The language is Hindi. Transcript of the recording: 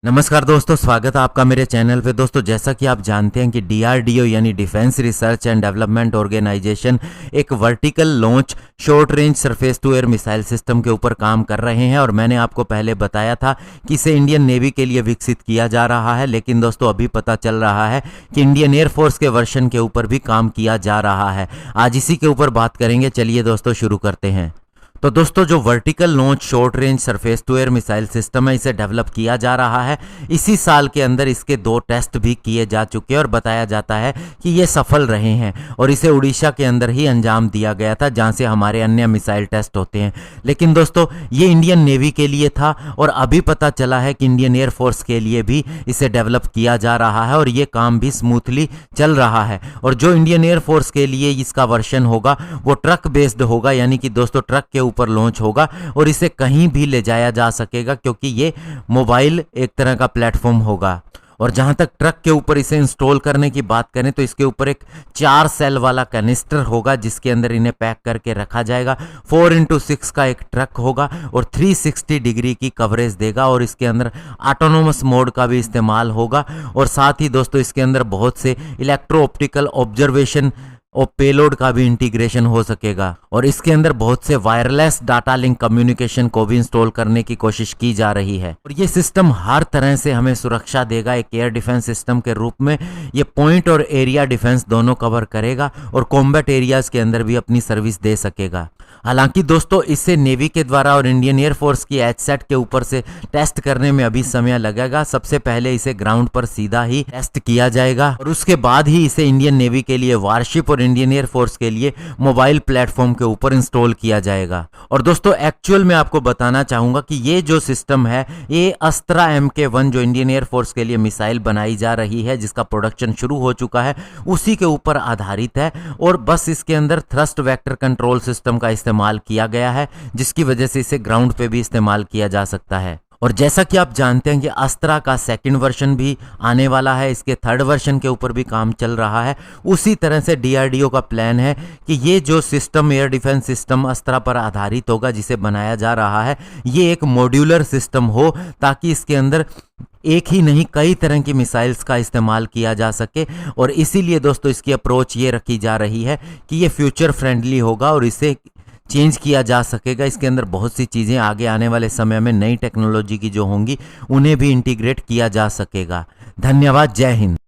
नमस्कार दोस्तों, स्वागत है आपका मेरे चैनल पे। दोस्तों, जैसा कि आप जानते हैं कि डीआरडीओ यानी defence research and development organisation एक vertical launch short range surface to air missile system के ऊपर काम कर रहे हैं। और मैंने आपको पहले बताया था कि इसे इंडियन नेवी के लिए विकसित किया जा रहा है, लेकिन दोस्तों अभी पता चल रहा है कि इंडियन एयरफोर्स के वर्जन के ऊपर भी काम किया जा रहा है। आज इसी के ऊपर बात करेंगे। चलिए दोस्तों शुरू करते हैं। तो दोस्तों, जो vertical launch short range surface to air missile system है, इसे डेवलप किया जा रहा है। इसी साल के अंदर इसके 2 टेस्ट भी किए जा चुके हैं और बताया जाता है कि ये सफल रहे हैं और इसे उड़ीसा के अंदर ही अंजाम दिया गया था, जहां से हमारे अन्य मिसाइल टेस्ट होते हैं। लेकिन दोस्तों, ये इंडियन नेवी के लिए था और अभी पता चला है कि इंडियन एयरफोर्स के लिए भी इसे डेवलप किया जा रहा है और ये काम भी स्मूथली चल रहा है। और जो इंडियन एयरफोर्स के लिए इसका वर्जन होगा वो ट्रक बेस्ड होगा, यानी कि दोस्तों ट्रक के ऊपर लॉन्च होगा और इसे कहीं भी ले जाया जा सकेगा, क्योंकि ये मोबाइल एक तरह का प्लेटफॉर्म होगा। और जहां तक ट्रक के ऊपर इसे इंस्टॉल करने की बात करें तो इसके ऊपर एक 4 सेल वाला कैनिस्टर होगा, जिसके अंदर इन्हें पैक करके रखा जाएगा। 4x6 का एक ट्रक होगा और 360 डिग्री की कवरेज देगा और इसके अंदर ऑटोनोमस मोड का भी इस्तेमाल होगा। और साथ ही दोस्तों इसके अंदर बहुत से इलेक्ट्रो ऑप्टिकल ऑब्जर्वेशन और पेलोड का भी इंटीग्रेशन हो सकेगा। और इसके अंदर बहुत से वायरलेस डाटा लिंक कम्युनिकेशन को भी इंस्टॉल करने की कोशिश की जा रही है। और ये सिस्टम हर तरह से हमें सुरक्षा देगा एक एयर डिफेंस सिस्टम के रूप में। ये पॉइंट और एरिया डिफेंस दोनों कवर करेगा और कॉम्बैट एरियाज के अंदर भी अपनी सर्विस दे सकेगा। हालांकि दोस्तों, इससे नेवी के द्वारा और इंडियन एयरफोर्स की एचसेट के ऊपर से टेस्ट करने में अभी समय लगेगा। सबसे पहले इसे ग्राउंड पर सीधा ही टेस्ट किया जाएगा और उसके बाद ही इसे इंडियन नेवी के लिए वारशिप और इंडियन एयरफोर्स के लिए मोबाइल प्लेटफॉर्म के ऊपर इंस्टॉल किया जाएगा। और दोस्तों, एक्चुअल में आपको बताना चाहूंगा कि ये जो सिस्टम है, ये अस्त्रा MK1 जो इंडियन एयरफोर्स के लिए मिसाइल बनाई जा रही है, जिसका प्रोडक्शन शुरू हो चुका है, उसी के ऊपर आधारित है। और बस इसके अंदर थ्रस्ट वेक्टर कंट्रोल सिस्टम का इस्तेमाल किया गया है, जिसकी वजह से इसे ग्राउंड पे भी इस्तेमाल किया जा सकता है। और जैसा कि आप जानते हैं कि अस्त्रा का सेकंड वर्जन भी आने वाला है, इसके 3rd वर्जन के ऊपर भी काम चल रहा है। उसी तरह से डीआरडीओ का प्लान है कि ये जो सिस्टम एयर डिफेंस सिस्टम अस्त्रा पर आधारित होगा, जिसे बनाया जा रहा है, ये एक मॉड्यूलर सिस्टम हो, ताकि इसके अंदर एक ही नहीं कई तरह की मिसाइल्स का इस्तेमाल किया जा सके। और इसीलिए दोस्तों इसकी अप्रोच ये रखी जा रही है कि ये फ्यूचर फ्रेंडली होगा और इसे चेंज किया जा सकेगा। इसके अंदर बहुत सी चीज़ें आगे आने वाले समय में नई टेक्नोलॉजी की जो होंगी उन्हें भी इंटीग्रेट किया जा सकेगा। धन्यवाद। जय हिंद।